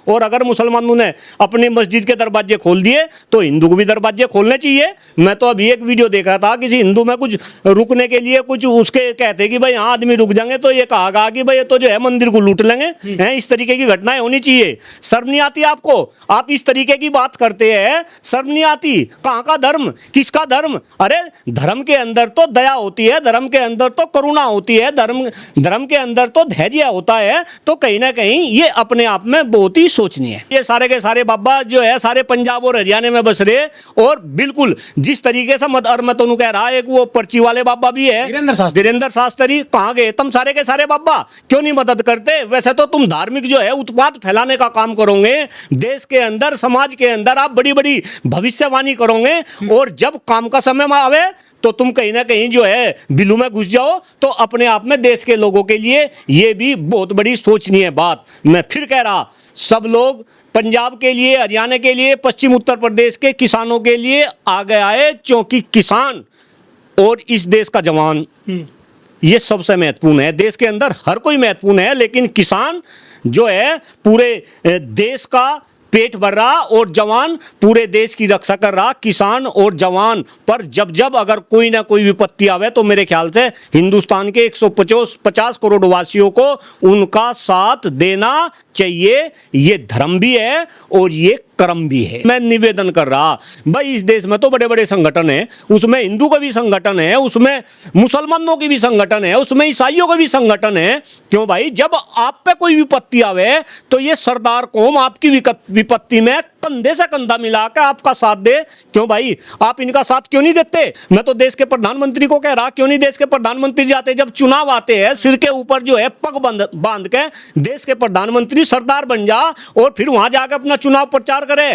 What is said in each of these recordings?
और अगर मुसलमानों ने अपनी मस्जिद के दरवाजे खोल दिए तो हिंदू को भी दरवाजे खोलने चाहिए। मैं तो अभी एक वीडियो देख रहा था, किसी हिंदू में कुछ रुकने के लिए कुछ उसके कहते कि भाई हाँ आदमी रुक जाएंगे, तो ये कहा कि भाई ये तो जो है मंदिर को लूट लेंगे हैं। इस तरीके की घटनाएं होनी चाहिए। शर्म नहीं आती आपको? आप इस तरीके की बात करते हैं, शर्म नहीं आती? कहाँ का धर्म, किसका धर्म? अरे धर्म के अंदर तो दया होती है, धर्म के अंदर तो करुणा होती है, धर्म के अंदर तो धैर्य होता है। तो कहीं ना कहीं ये अपने आप में बहुत ही सोचनीय है। ये सारे के सारे बाबा जो है सारे पंजाब और हरियाणा में बस रहे, और बिल्कुल जिस तरीके से मैं तो कह रहा एक वो पर्ची वाले बाबा भी है वीरेंद्र शास्त्री, कहाँ गए तुम सारे के सारे बाबा? क्यों नहीं मदद करते? वैसे तो तुम धार्मिक जो है उत्पात फैलाने का काम करोगे, देश के अंदर समाज के अंदर आप बड़ी बड़ी भविष्यवाणी करोगे, और जब काम का समय आवे तो तुम कहीं ना कहीं जो है बिल्लू में घुस जाओ। तो अपने आप में देश के लोगों के लिए ये भी बहुत बड़ी सोचनीय बात। मैं फिर कह रहा, सब लोग पंजाब के लिए, हरियाणा के लिए, पश्चिम उत्तर प्रदेश के किसानों के लिए आगे आए, क्योंकि किसान और इस देश का जवान ये सबसे महत्वपूर्ण है। देश के अंदर हर कोई महत्वपूर्ण है, लेकिन किसान जो है पूरे देश का पेट भर रहा, और जवान पूरे देश की रक्षा कर रहा। किसान और जवान पर जब जब अगर कोई ना कोई विपत्ति आवे तो मेरे ख्याल से हिंदुस्तान के 150 करोड़ वासियों को उनका साथ देना चाहिए। ये धर्म भी है और ये कर्म भी है। मैं निवेदन कर रहा भाई, इस देश में तो बड़े बड़े संगठन हैं, उसमें हिंदू का भी संगठन है, उसमें मुसलमानों की भी संगठन है, उसमें ईसाइयों का भी संगठन है। क्यों भाई, जब आप पे कोई विपत्ति आवे तो ये सरदार कौम आपकी विपत्ति में कंधे से कंधा मिला के आपका साथ दे। क्यों भाई, आप इनका साथ क्यों नहीं देते? मैं तो देश के प्रधानमंत्री को कह रहा, क्यों नहीं देश के प्रधानमंत्री जाते? जब चुनाव आते हैं सिर के ऊपर जो है पग बांध के देश के प्रधानमंत्री सरदार बन जा, और फिर वहां जाकर अपना चुनाव प्रचार करे।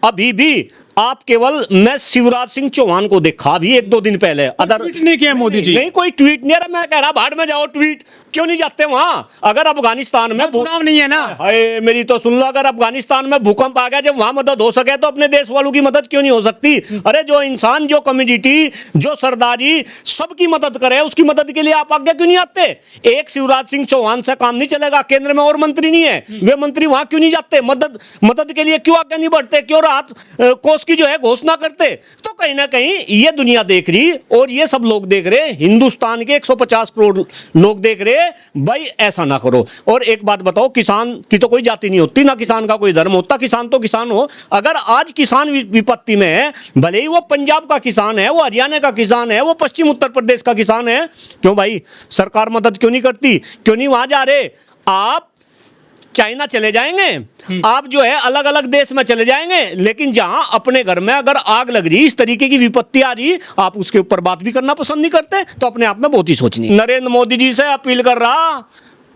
अभी भी आप केवल, मैं शिवराज सिंह चौहान को देखा अभी 1-2 दिन पहले, अदर ट्वीट नहीं किया मोदी जी? नहीं, कोई ट्वीट नहीं। मैं कह रहा भाड़ में जाओ, ट्वीट क्यों नहीं जाते वहां? अगर अफगानिस्तान में चुनाव नहीं है ना, हाय मेरी तो सुन लो, अगर अफगानिस्तान में भूकंप आ गया, जब वहां मदद हो सके तो अपने देश वालों की मदद क्यों नहीं हो सकती? अरे जो इंसान, जो कम्युनिटी, जो सरदारी सबकी मदद करे, उसकी मदद के लिए आप आगे क्यों नहीं आते? एक शिवराज सिंह चौहान से काम नहीं चलेगा। केंद्र में और मंत्री नहीं है, वे मंत्री वहां क्यों नहीं जाते? मदद के लिए क्यों आगे नहीं बढ़ते? क्यों राहत कोष की जो है घोषणा करते? तो कहीं ना कहीं ये दुनिया देख रही, और ये सब लोग देख रहे, हिंदुस्तान के 150 करोड़ लोग देख रहे। भाई ऐसा ना करो। और एक बात बताओ, किसान की तो कोई जाति नहीं होती, ना किसान का कोई धर्म होता, किसान तो किसान हो। अगर आज किसान विपत्ति में है, भले ही वो पंजाब का किसान है, वो हरियाणा का किसान है, वो पश्चिम उत्तर प्रदेश का किसान है, क्यों भाई सरकार मदद क्यों नहीं करती? क्यों नहीं वहां जा रहे? आप चाइना चले जाएंगे, आप जो है अलग अलग देश में चले जाएंगे, लेकिन जहां अपने घर में अगर आग लग रही, इस तरीके की विपत्ति आ रही, आप उसके ऊपर बात भी करना पसंद नहीं करते। तो अपने आप में बहुत ही सोचनी। नरेंद्र मोदी जी से अपील कर रहा,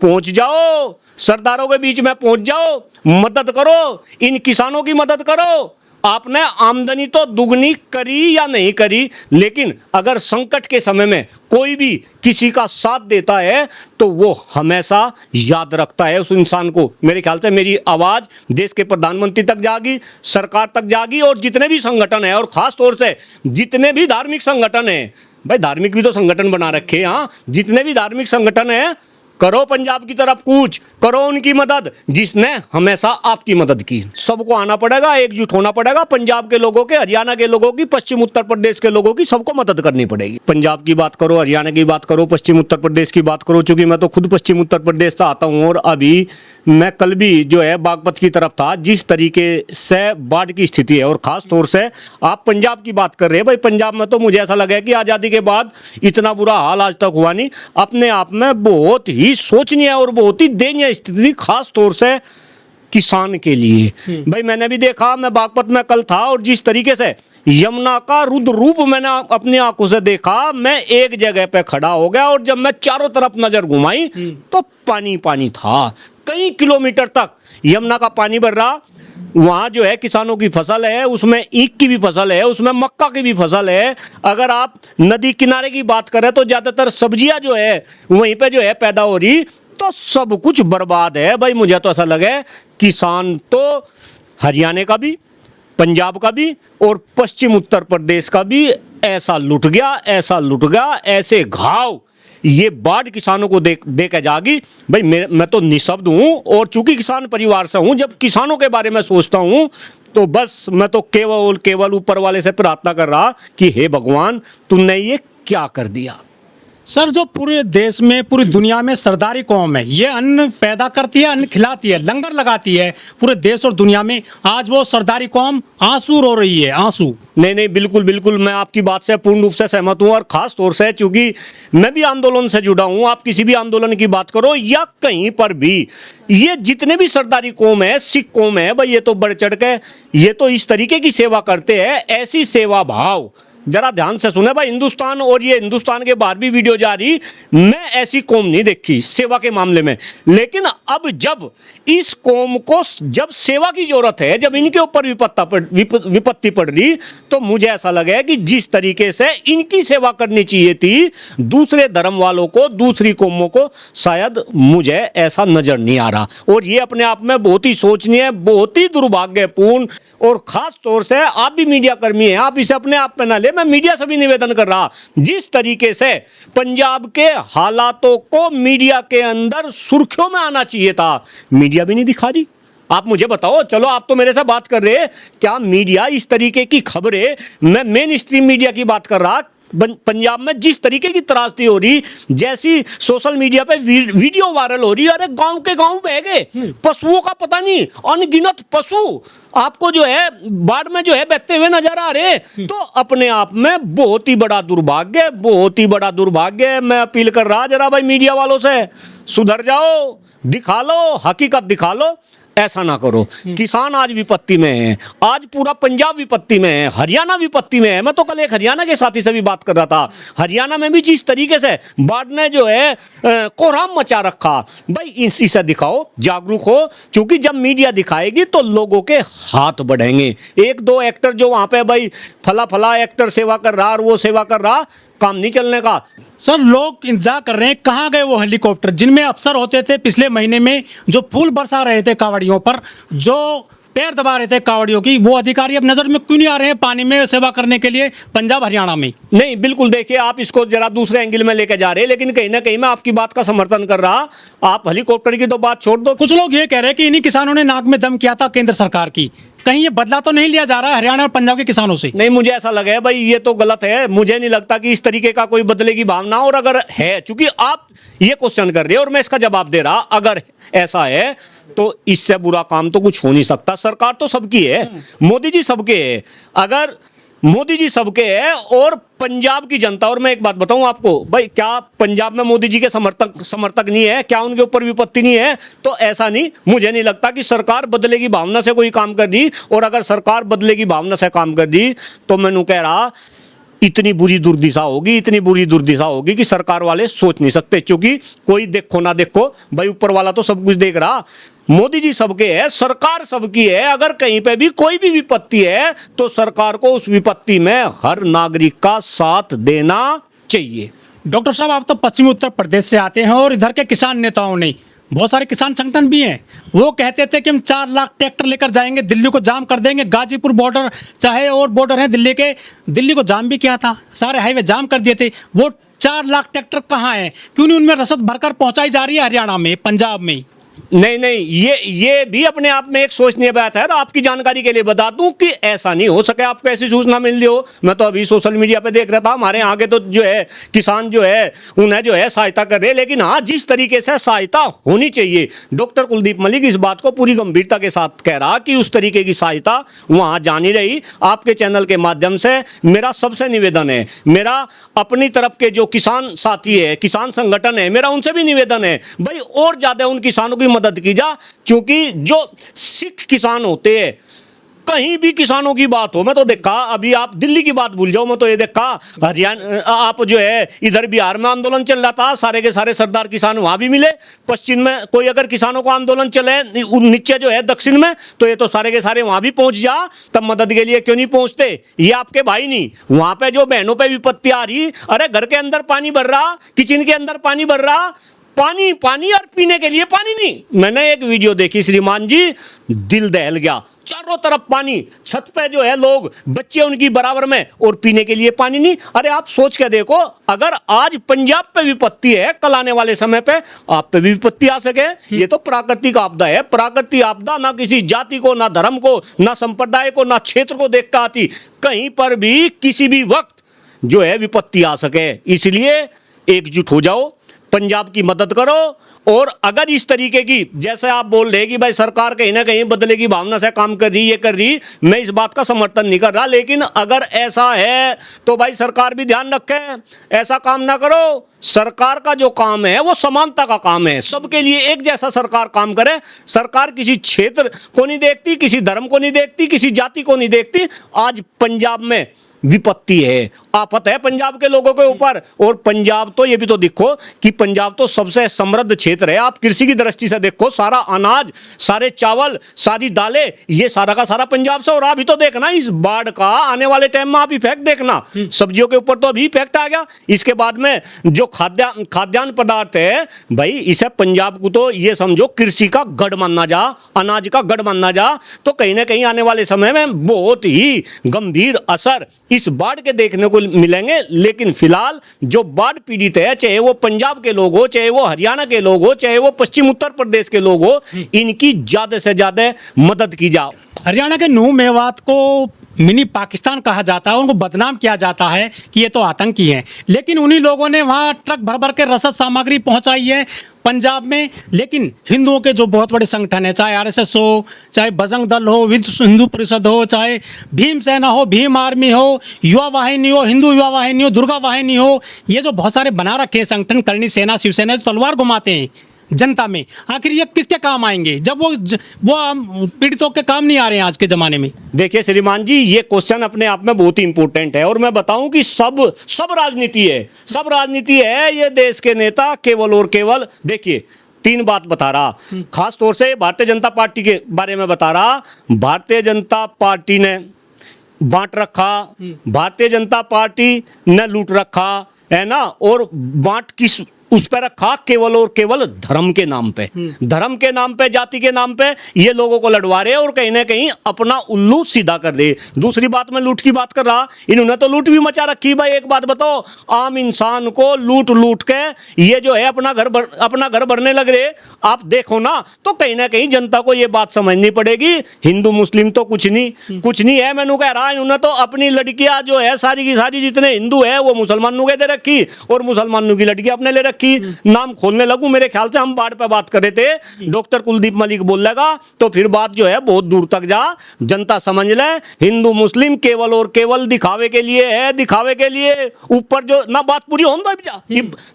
पहुंच जाओ, सरदारों के बीच में पहुंच जाओ, मदद करो, इन किसानों की मदद करो। आपने आमदनी तो दुगनी करी या नहीं करी, लेकिन अगर संकट के समय में कोई भी किसी का साथ देता है तो वो हमेशा याद रखता है उस इंसान को। मेरे ख्याल से मेरी आवाज़ देश के प्रधानमंत्री तक जागी, सरकार तक जागी, और जितने भी संगठन है, और खास तौर से जितने भी धार्मिक संगठन है, भाई धार्मिक भी तो संगठन बना रखे हैं, हाँ, जितने भी धार्मिक संगठन है, करो पंजाब की तरफ कूच, करो उनकी मदद, जिसने हमेशा आपकी मदद की। सबको आना पड़ेगा, एकजुट होना पड़ेगा, पंजाब के लोगों के, हरियाणा के लोगों की, पश्चिम उत्तर प्रदेश के लोगों की, सबको मदद करनी पड़ेगी। पंजाब की बात करो, हरियाणा की बात करो, पश्चिम उत्तर प्रदेश की बात करो, चूंकि मैं तो खुद पश्चिम उत्तर प्रदेश से आता हूँ, और अभी मैं कल भी जो है बागपत की तरफ था। जिस तरीके से बाढ़ की स्थिति है, और खास तौर से आप पंजाब की बात कर रहे हैं, भाई पंजाब में तो मुझे ऐसा लगा कि आज़ादी के बाद इतना बुरा हाल आज तक हुआ नहीं। अपने आप में बहुत ही सोचनीय और बहुत ही दयनीय स्थिति, खास तौर से किसान के लिए। भाई मैंने भी देखा, मैं बागपत में कल था, और जिस तरीके से यमुना का रुद्र रूप मैंने अपनी आंखों से देखा, मैं एक जगह पे खड़ा हो गया, और जब मैं चारों तरफ नजर घुमाई तो पानी पानी था। कई किलोमीटर तक यमुना का पानी भर रहा। वहाँ जो है किसानों की फसल है, उसमें ईख की भी फसल है, उसमें मक्का की भी फसल है। अगर आप नदी किनारे की बात करें तो ज़्यादातर सब्जियां जो है वहीं पे जो है पैदा हो रही, तो सब कुछ बर्बाद है। भाई मुझे तो ऐसा लगे किसान तो हरियाणा का भी, पंजाब का भी और पश्चिम उत्तर प्रदेश का भी ऐसा लुट गया, ऐसा लुट गया, ऐसे घाव ये बाढ़ किसानों को दे के जागी। भाई मैं तो निशब्द हूँ, और चूंकि किसान परिवार से हूँ, जब किसानों के बारे में सोचता हूँ तो बस मैं तो केवल ऊपर वाले से प्रार्थना कर रहा कि हे भगवान, तुमने ये क्या कर दिया। सर, जो पूरे देश में, पूरी दुनिया में सरदारी कौम है, ये अन्न पैदा करती है, अन्न खिलाती है, लंगर लगाती है पूरे देश और दुनिया में, आज वो सरदारी कौम आंसू रो रही है, आंसू। नहीं, बिल्कुल बिल्कुल, मैं आपकी बात से पूर्ण रूप से सहमत हूं, और खास तौर से चूंकि मैं भी आंदोलन से जुड़ा हूं। आप किसी भी आंदोलन की बात करो या कहीं पर भी, ये जितने भी सरदारी कौम है, सिख कौम है, भाई ये तो बढ़ चढ़ के, ये तो इस तरीके की सेवा करते हैं, ऐसी सेवा भाव, जरा ध्यान से सुने भाई। हिंदुस्तान और ये हिंदुस्तान के बाहर भी वीडियो जा रही, मैं ऐसी कौम नहीं देखी सेवा के मामले में। लेकिन अब जब इस कौम को जब सेवा की जरूरत है, जब इनके ऊपर विपत्ति पड़ रही, तो मुझे ऐसा लगा कि जिस तरीके से इनकी सेवा करनी चाहिए थी दूसरे धर्म वालों को, दूसरी कौमों को, शायद मुझे ऐसा नजर नहीं आ रहा। और ये अपने आप में बहुत ही सोचनीय, बहुत ही दुर्भाग्यपूर्ण, और खास तौर से आप भी मीडिया कर्मी हैं, आप इसे अपने आप पे ना ले, मैं मीडिया से भी निवेदन कर रहा, जिस तरीके से पंजाब के हालातों को मीडिया के अंदर सुर्खियों में आना चाहिए था, मीडिया भी नहीं दिखा रही। आप मुझे बताओ, चलो आप तो मेरे से बात कर रहे, क्या मीडिया इस तरीके की खबरें, मैं मेन स्ट्रीम मीडिया की बात कर रहा, पंजाब में जिस तरीके की त्रासदी हो रही, जैसी सोशल मीडिया पे वीडियो वायरल हो रही, अरे गांव के गांव बह गए, पशुओं का पता नहीं, अनगिनत पशु आपको जो है बाढ़ में जो है बहते हुए नजर आ रहे, तो अपने आप में बहुत ही बड़ा दुर्भाग्य, बहुत ही बड़ा दुर्भाग्य। मैं अपील कर रहा जरा भाई मीडिया वालों से, सुधर जाओ, दिखा लो, हकीकत दिखा लो, ऐसा ना करो। किसान आज विपत्ति में है, आज पूरा पंजाब विपत्ति में है, हरियाणा विपत्ति में है। मैं तो कल एक हरियाणा के साथी से भी बात कर रहा था, हरियाणा में भी जिस तरीके से बाढ़ ने जो है कोहराम मचा रखा, भाई इसी से दिखाओ, जागरूक हो, क्योंकि जब मीडिया दिखाएगी तो लोगों के हाथ बढ़ेंगे। एक दो एक्टर जो वहां पे भाई फला एक्टर सेवा कर रहा और वो सेवा कर रहा, काम नहीं चलने का। सर, लोग इंतजार कर रहे हैं, कहाँ गए वो हेलीकॉप्टर जिनमें अफसर होते थे पिछले महीने में, जो फूल बरसा रहे थे कावड़ियों पर, जो पैर दबा रहे थे कावड़ियों की, वो अधिकारी अब नजर में क्यों नहीं आ रहे हैं पानी में सेवा करने के लिए पंजाब हरियाणा में? नहीं, बिल्कुल, देखिए आप इसको जरा दूसरे एंगल में लेके जा रहे हैं, लेकिन कहीं ना कहीं मैं आपकी बात का समर्थन कर रहा। आप हेलीकॉप्टर की तो बात छोड़ दो, कुछ लोग ये कह रहे हैं कि इन्हीं किसानों ने नाक में दम किया था केंद्र सरकार की, कहीं ये बदला तो नहीं लिया जा रहा है हरियाणा और पंजाब के किसानों से? नहीं, मुझे ऐसा लगा है भाई ये तो गलत है, मुझे नहीं लगता कि इस तरीके का कोई बदले की भावना, और अगर है, चूंकि आप ये क्वेश्चन कर रहे हो और मैं इसका जवाब दे रहा, अगर ऐसा है तो इससे बुरा काम तो कुछ हो नहीं सकता। सरकार तो सबकी है, मोदी जी सबके है, अगर मोदी जी सबके है और पंजाब की जनता, और मैं एक बात बताऊं आपको भाई, क्या पंजाब में मोदी जी के समर्थक नहीं है, क्या उनके ऊपर विपत्ति नहीं है? तो ऐसा नहीं, मुझे नहीं लगता कि सरकार बदले की भावना से कोई काम कर दी, और अगर सरकार बदले की भावना से काम कर दी तो मैंने कह रहा इतनी बुरी दुर्दिशा होगी, इतनी बुरी दुर्दिशा होगी कि सरकार वाले सोच नहीं सकते, क्योंकि कोई देखो ना देखो भाई ऊपर वाला तो सब कुछ देख रहा। मोदी जी सबके है, सरकार सबकी है, अगर कहीं पे भी कोई भी विपत्ति है तो सरकार को उस विपत्ति में हर नागरिक का साथ देना चाहिए। डॉक्टर साहब, आप तो पश्चिमी उत्तर प्रदेश से आते हैं और इधर के किसान नेताओं ने, बहुत सारे किसान संगठन भी हैं, वो कहते थे कि हम 4 लाख ट्रैक्टर लेकर जाएंगे, दिल्ली को जाम कर देंगे, गाजीपुर बॉर्डर चाहे और बॉर्डर है दिल्ली के, दिल्ली को जाम भी किया था, सारे हाईवे जाम कर दिए थे। वो 4 लाख ट्रैक्टर कहाँ हैं? क्यों नहीं उनमें रसद भरकर पहुंचाई जा रही है हरियाणा में, पंजाब में? नहीं, ये भी अपने आप में एक सोचनीय बात है। और आपकी जानकारी के लिए बता दूं कि ऐसा नहीं हो सके आपको ऐसी सूचना मिल रही हो। मैं तो अभी सोशल मीडिया पे देख रहा था, हमारे यहाँ के तो जो है किसान जो है उन्हें जो है सहायता कर रहे हैं, लेकिन हाँ जिस तरीके से सहायता होनी चाहिए, डॉक्टर कुलदीप मलिक इस बात को पूरी गंभीरता के साथ कह रहा कि उस तरीके की सहायता वहाँ जा नहीं रही। आपके चैनल के माध्यम से मेरा सबसे निवेदन है, मेरा अपनी तरफ के जो किसान साथी है, किसान संगठन है, मेरा उनसे भी निवेदन है भाई और ज्यादा उन किसानों की मदद की जा, क्योंकि जो सिख किसान होते हैं, कहीं भी किसानों की बात हो, मैं तो देखा, अभी आप दिल्ली की बात भूल जाओ, मैं तो ये देखा हरियाणा, आप जो है इधर बिहार में आंदोलन चल रहा था, सारे के सारे सरदार किसान वहां भी मिले। पश्चिम में कोई अगर किसानों को आंदोलन चले नीचे जो है दक्षिण में, तो ये तो सारे के सारे वहां भी पहुंच जा, तब मदद के लिए क्यों नहीं पहुंचते? ये आपके भाई नहीं, वहां पे जो बहनों पे विपत्ति आ रही, अरे घर के अंदर पानी भर रहा, किचन के अंदर पानी भर रहा, पानी पानी और पीने के लिए पानी नहीं। मैंने एक वीडियो देखी श्रीमान जी, दिल दहल गया। चारों तरफ पानी, छत पे जो है लोग, बच्चे उनकी बराबर में, और पीने के लिए पानी नहीं। अरे आप सोच के देखो, अगर आज पंजाब पे विपत्ति है, कल आने वाले समय पे आप पे भी विपत्ति आ सके। ये तो प्राकृतिक आपदा है। प्राकृतिक आपदा ना किसी जाति को, ना धर्म को, ना संप्रदाय को, ना क्षेत्र को देख कर आती। कहीं पर भी किसी भी वक्त जो है विपत्ति आ सके। इसलिए एकजुट हो जाओ, पंजाब की मदद करो। और अगर इस तरीके की, जैसे आप बोल रहे कि भाई सरकार कहीं ना कहीं बदले की भावना से काम कर रही, ये कर रही, मैं इस बात का समर्थन नहीं कर रहा। लेकिन अगर ऐसा है तो भाई सरकार भी ध्यान रखे, ऐसा काम ना करो। सरकार का जो काम है वो समानता का काम है, सबके लिए एक जैसा सरकार काम करे। सरकार किसी क्षेत्र को नहीं देखती, किसी धर्म को नहीं देखती, किसी जाति को नहीं देखती। आज पंजाब में विपत्ति है, आफत है पंजाब के लोगों के ऊपर। और पंजाब तो, ये भी तो देखो कि पंजाब तो सबसे समृद्ध क्षेत्र है। आप कृषि की दृष्टि से देखो, सारा अनाज, सारे चावल, सारी दालें, ये सारा का सारा पंजाब से। और अभी तो देखना इस बाढ़ का आने वाले टाइम में आप इफेक्ट देखना, सब्जियों के ऊपर तो अभी इफेक्ट आ गया। इसके बाद में जो खाद्यान्न पदार्थ है, भाई इसे पंजाब को तो ये समझो कृषि का गढ़ मानना जा, अनाज का गढ़ मानना जा। तो कहीं ना कहीं आने वाले समय में बहुत ही गंभीर असर इस बाढ़ के देखने को मिलेंगे। लेकिन फिलहाल जो बाढ़ पीड़ित है, चाहे वो पंजाब के लोग हो, चाहे वो हरियाणा के लोग हो, चाहे वो पश्चिम उत्तर प्रदेश के लोग हो, इनकी ज्यादा से ज्यादा मदद की जाओ। हरियाणा के नूह मेवात को मिनी पाकिस्तान कहा जाता है, उनको बदनाम किया जाता है कि ये तो आतंकी हैं। लेकिन उन्हीं लोगों ने वहाँ ट्रक भर भर के रसद सामग्री पहुँचाई है पंजाब में। लेकिन हिंदुओं के जो बहुत बड़े संगठन है, चाहे आरएसएस हो, चाहे बजरंग दल हो, विश्व हिंदू परिषद हो, चाहे भीम सेना हो, भीम आर्मी हो, युवा वाहिनी हो, हिंदू युवा वाहिनी हो, दुर्गा वाहिनी हो, ये जो बहुत सारे बना रखे हैं संगठन, करणी सेना, शिवसेना, जो तलवार घुमाते हैं जनता में, आखिर ये किसके काम आएंगे जब वो पीड़ितों के काम नहीं आ रहे हैं आज के ज़माने में। देखिए श्रीमान जी, ये क्वेश्चन अपने आप में बहुत ही इंपॉर्टेंट है। और मैं बताऊं कि सब राजनीति है, सब राजनीति है। ये देश के नेता केवल और केवल, देखिए तीन बात बता रहा, खास तौर से भारतीय जनता पार्टी के बारे में बता रहा। भारतीय जनता पार्टी ने बांट रखा, भारतीय जनता पार्टी ने लूट रखा, है ना। और बांट किस उस पर रखा, केवल और केवल धर्म के नाम पे, धर्म के नाम पे, जाति के नाम पे ये लोगों को लड़वा रहे और कहीं ना कहीं अपना उल्लू सीधा कर रहे। दूसरी बात, मैं लूट की बात कर रहा, इन्होंने तो लूट भी मचा रखी। भाई एक बात बताओ, आम इंसान को लूट लूट के ये जो है अपना घर भरने लग रहे। आप देखो ना, तो कहीं ना कहीं जनता को ये बात समझनी पड़ेगी, हिंदू मुस्लिम तो कुछ नहीं है। मैंने कह रहा, इन्होंने तो अपनी लड़कियां जो है सारी की सारी जितने हिंदू है वो मुसलमानों के दे रखी, और मुसलमानों की लड़की अपने ले रखी। नाम खोलने लगूं, मेरे ख्याल से हम बाढ़ पे बात कर रहे थे, डॉक्टर कुलदीप मलिक बोल लेगा तो फिर बात जो है बहुत दूर तक जा। जनता समझ ले, हिंदू मुस्लिम केवल और केवल दिखावे के लिए है, दिखावे के लिए। ऊपर जो ना बात पूरी हो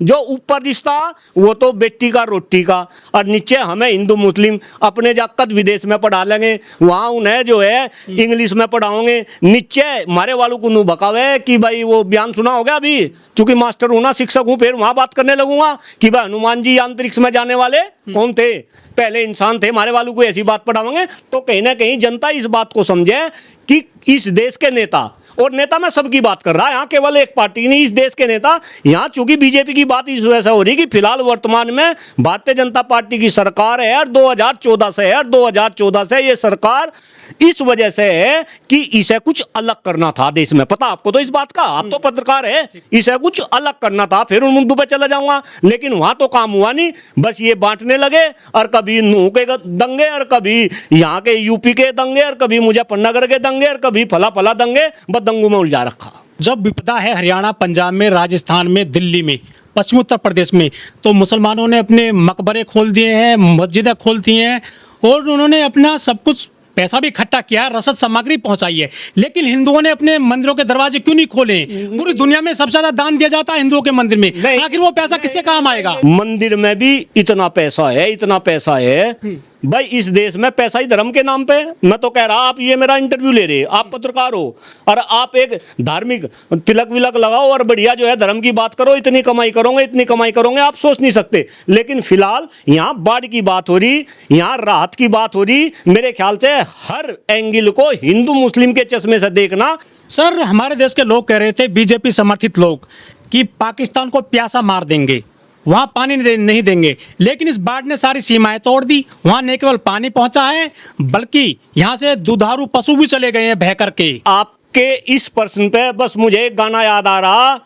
जो ऊपर रिश्ता वो तो बेटी का रोटी का, और नीचे हमें हिंदू मुस्लिम अपने जाकर विदेश में पढ़ा लेंगे, वहां उन्हें जो है इंग्लिश में पढ़ाओगे। नीचे मारे वालों को नू भकावे कि भाई वो बयान सुना हो गया अभी, चूंकि मास्टर हूं ना, शिक्षक हूं, फिर वहां बात करने लगूंगा कि भाई हनुमान जी अंतरिक्ष में जाने वाले कौन थे, पहले इंसान थे, हमारे वालों को ऐसी बात पढ़ावांगे। तो कहीं ना कहीं जनता इस बात को समझे कि इस देश के नेता, और नेता मैं सबकी बात कर रहा, यहाँ केवल एक पार्टी नहीं, इस देश के नेता। यहाँ चूंकि बीजेपी की बात इस वजह से हो रही कि फिलहाल वर्तमान में भारतीय जनता पार्टी की सरकार है और 2014 से है, और 2014 से ये सरकार इस वजह से है कि इसे कुछ अलग करना था देश में। पता आपको तो इस बात का, आप तो पत्रकार है, इसे कुछ अलग करना था। फिर उन मुद्दों पे चला जाऊंगा, लेकिन वहां तो काम हुआ नहीं, बस ये बांटने लगे। और कभी नूह के दंगे, और कभी यहाँ के यूपी के दंगे, और कभी मुजफ्फरनगर के दंगे, और कभी फला दंगे, बस दंगों में उलझा रखा। जब विपदा है हरियाणा, पंजाब में, राजस्थान में, दिल्ली में, पश्चिमी उत्तर प्रदेश में, तो मुसलमानों ने अपने मकबरे खोल दिए हैं, मस्जिदें खोल दी हैं, और उन्होंने अपना सब कुछ पैसा भी इकट्ठा किया है, रसद सामग्री पहुंचाई है। लेकिन हिंदुओं ने अपने मंदिरों के दरवाजे क्यों नहीं खोले? पूरी दुनिया में सबसे ज्यादा दान दिया जाता है हिंदुओं के मंदिर में, आखिर वो पैसा किसके काम आएगा? मंदिर में भी इतना पैसा है, इतना पैसा है। भाई इस देश में पैसा ही धर्म के नाम पे। मैं तो कह रहा, आप ये मेरा इंटरव्यू ले रहे, आप पत्रकार हो और आप एक धार्मिक तिलक विलक लगाओ और बढ़िया जो है धर्म की बात करो, इतनी कमाई करोगे, इतनी कमाई करोगे, आप सोच नहीं सकते। लेकिन फिलहाल यहाँ बाढ़ की बात हो रही, यहाँ राहत की बात हो रही। मेरे ख्याल से हर एंगल को हिंदू मुस्लिम के चश्मे से देखना। सर, हमारे देश के लोग कह रहे थे, बीजेपी समर्थित लोग, कि पाकिस्तान को प्यासा मार देंगे, वहां पानी नहीं देंगे। लेकिन इस बाढ़ ने सारी सीमाएं तोड़ दी। वहां न केवल पानी पहुंचा है, बल्कि यहां से दुधारू पशु भी चले गए हैं बह करके। आपके इस प्रश्न पे बस मुझे एक गाना याद आ रहा,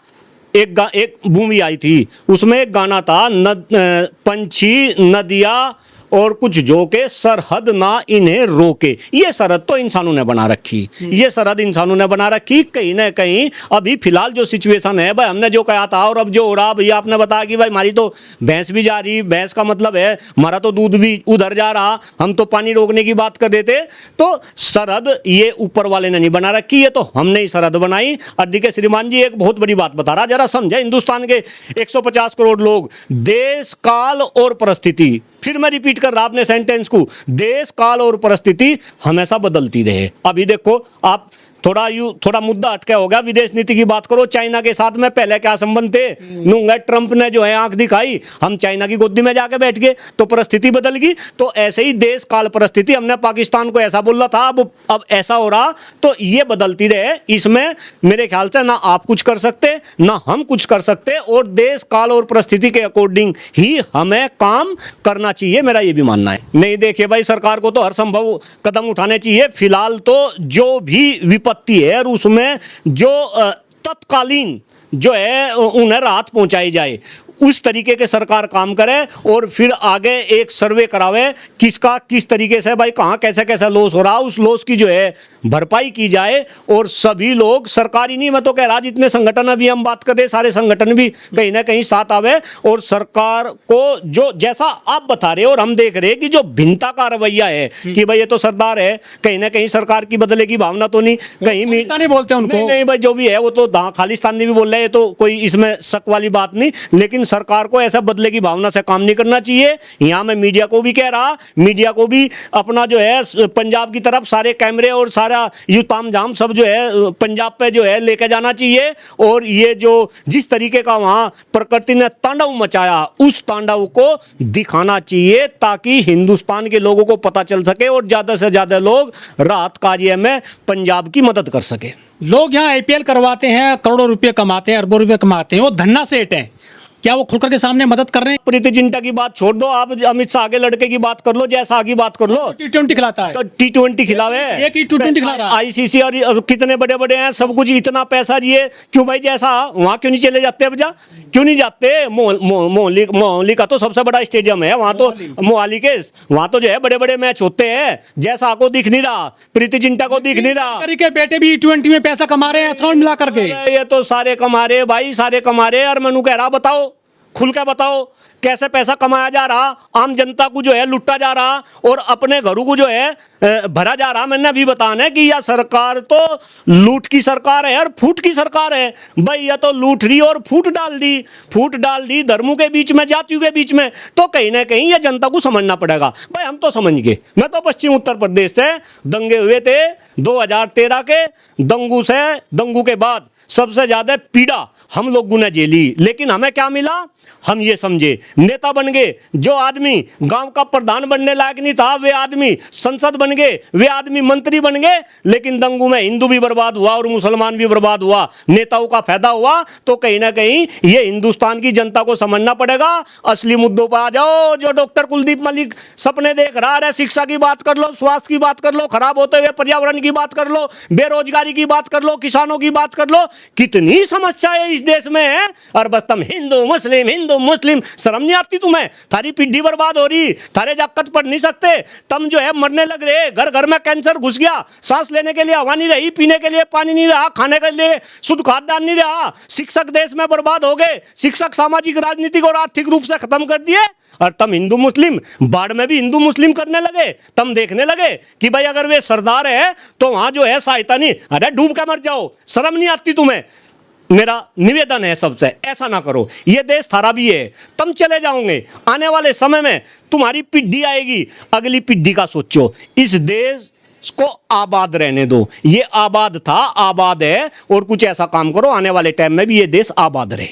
एक भूमि आई थी, उसमें एक गाना था, पंछी नदियाँ और कुछ जो के सरहद ना इन्हें रोके। ये सरहद तो इंसानों ने बना रखी, ये सरहद इंसानों ने बना रखी। कहीं ना कहीं अभी फिलहाल जो सिचुएशन है भाई, हमने जो कहा था और अब जो हो रहा, भैया आपने बताया कि भाई हमारी तो भैंस भी जा रही, भैंस का मतलब है हमारा तो दूध भी उधर जा रहा, हम तो पानी रोकने की बात कर देते। तो सरहद ये ऊपर वाले ने नहीं बना रखी, ये तो हमने ही सरहद बनाई। और देखिए श्रीमान जी एक बहुत बड़ी बात बता रहा, जरा समझे। हिंदुस्तान के 150 करोड़ लोग, देश काल और परिस्थिति, फिर मैं रिपीट कर रहा अपने सेंटेंस को, देश काल और परिस्थिति हमेशा बदलती रहे। अभी देखो आप थोड़ा मुद्दा अटका होगा, विदेश नीति की बात करो। चाइना के साथ में पहले क्या संबंध थे, नूंगा ट्रंप ने जो है आंख दिखाई, हम चाइना की गोदी में जाके बैठ गए, तो परिस्थिति बदल गई। तो ऐसे ही देश काल परिस्थिति, हमने पाकिस्तान को ऐसा बोला था, अब ऐसा हो रहा, तो ये बदलती रहे। इसमें मेरे ख्याल से ना आप कुछ कर सकते ना हम कुछ कर सकते, और देश काल और परिस्थिति के अकॉर्डिंग ही हमें काम करना चाहिए, मेरा ये भी मानना है। नहीं देखिए भाई, सरकार को तो हर संभव कदम उठाने चाहिए। फिलहाल तो जो भी विपत्ति है और उसमें जो तत्कालीन जो है उन्हें राहत पहुंचाई जाए, उस तरीके के सरकार काम करे। और फिर आगे एक सर्वे करावे, किसका किस तरीके से भाई कहाँ कैसे कैसा लॉस हो रहा, उस लॉस की जो है भरपाई की जाए। और सभी लोग, सरकारी नहीं, मैं तो कह रहा जितने संगठन अभी हम बात कर रहे, सारे संगठन भी कहीं ना कहीं साथ आवे, और सरकार को जो जैसा आप बता रहे हो और हम देख रहे हैं कि जो भिन्नता का रवैया है कि भाई ये तो सरदार है, कहीं ना कहीं सरकार की बदले की भावना तो नहीं, कहीं नहीं बोलते उनको, नहीं भाई जो भी है वो तो खालिस्तानी भी बोल रहे हैं, तो कोई इसमें शक वाली बात नहीं। लेकिन सरकार को ऐसा बदले की भावना से काम नहीं करना चाहिए। यहां मैं मीडिया को भी कह रहा, मीडिया को भी अपना जो है पंजाब की तरफ सारे कैमरे और सारा यू तामझाम सब जो है पंजाब पे जो है लेके जाना चाहिए। और ये जो जिस तरीके का वहां प्रकृति ने तांडव मचाया, उस तांडव को दिखाना चाहिए, ताकि हिंदुस्तान के लोगों को पता चल सके और ज्यादा से ज्यादा लोग राहत कार्य में पंजाब की मदद कर सके। लोग यहाँ IPL करवाते हैं, करोड़ों रुपए कमाते हैं, अरबों रुपए कमाते हैं, वो धन्ना सेठ हैं, क्या वो खुलकर के सामने मदद कर रहे हैं? प्रीति जिंटा की बात छोड़ दो, आप अमित शाह के लड़के की बात कर लो, जैसा की बात कर लो। T20 खिलाता है, तो T20 खिलावे, एक ही T20 खिला रहा है। ICC और कितने बड़े बड़े हैं, सब कुछ इतना पैसा दिए, क्यों भाई जैसा वहां क्यों नहीं चले जाते? बजा क्यों नहीं जाते? मोहाली का तो सबसे बड़ा स्टेडियम है, वहां तो मोहाली के वहां तो जो है बड़े बड़े मैच होते हैं। जैसा को दिख नहीं रहा, प्रीति जिंटा को दिख नहीं रहा, के बेटे भी T20 में पैसा कमा रहे हैं, एथलॉन मिला करके। ये तो सारे कमा रहे भाई, सारे कमा रहे। और मैनू कह रहा, बताओ खुल के बताओ कैसे पैसा कमाया जा रहा, आम जनता को जो है लुटा जा रहा और अपने घरों को जो है भरा जा रहा। मैंने अभी बताना है कि यह सरकार तो लूट की सरकार है और फूट की सरकार है। भाई यह तो लूट रही और फूट डाल दी धर्मों के बीच में, जातियों के बीच में। तो कहीं ना कहीं यह जनता को समझना पड़ेगा। भाई हम तो समझ गए, मैं तो पश्चिम उत्तर प्रदेश से दंगे हुए थे 2013 के, दंगू के बाद सबसे ज्यादा पीड़ा हम लोगों ने झेली। लेकिन हमें क्या मिला, हम ये समझे नेता बन गए। जो आदमी गांव का प्रधान बनने लायक नहीं था, वे आदमी संसद बन गए, वे आदमी मंत्री बन गए। लेकिन दंगू में हिंदू भी बर्बाद हुआ और मुसलमान भी बर्बाद हुआ, नेताओं का फायदा हुआ। तो कहीं ना कहीं ये हिंदुस्तान की जनता को समझना पड़ेगा। असली मुद्दों पर आ जाओ। जो डॉक्टर कुलदीप मलिक सपने देख रहा है, शिक्षा की बात कर लो, स्वास्थ्य की बात कर लो, खराब होते हुए पर्यावरण की बात कर लो, बेरोजगारी की बात कर लो, किसानों की बात कर लो, कितनी समस्याएं इस देश में है। और बस तुम हिंदू मुस्लिम, शर्म नहीं आती तुम्हें? थारी पीढ़ी बर्बाद हो रही, थारे जाकत पढ़ नहीं सकते, तुम जो है मरने लग रहे। घर घर में कैंसर घुस गया, सांस लेने के लिए हवा नहीं रही, पीने के लिए पानी नहीं रहा, खाने के लिए शुद्ध खाद्यान्न नहीं रहा। शिक्षक देश में बर्बाद हो गए, शिक्षक सामाजिक राजनीतिक और आर्थिक रूप से खत्म कर दिए। और तुम हिंदू मुस्लिम, बाढ़ में भी हिंदू मुस्लिम करने लगे। तुम देखने लगे कि भाई अगर वे सरदार है तो वहां जो है सहायता नहीं, अरे डूब के मर जाओ। शर्म नहीं आती तुम्हें? मेरा निवेदन है सबसे, ऐसा ना करो। ये देश थारा भी है, तुम चले जाओगे, आने वाले समय में तुम्हारी पीढ़ी आएगी, अगली पीढ़ी का सोचो। इस देश को आबाद रहने दो। ये आबाद था, आबाद है, और कुछ ऐसा काम करो आने वाले टाइम में भी ये देश आबाद रहे।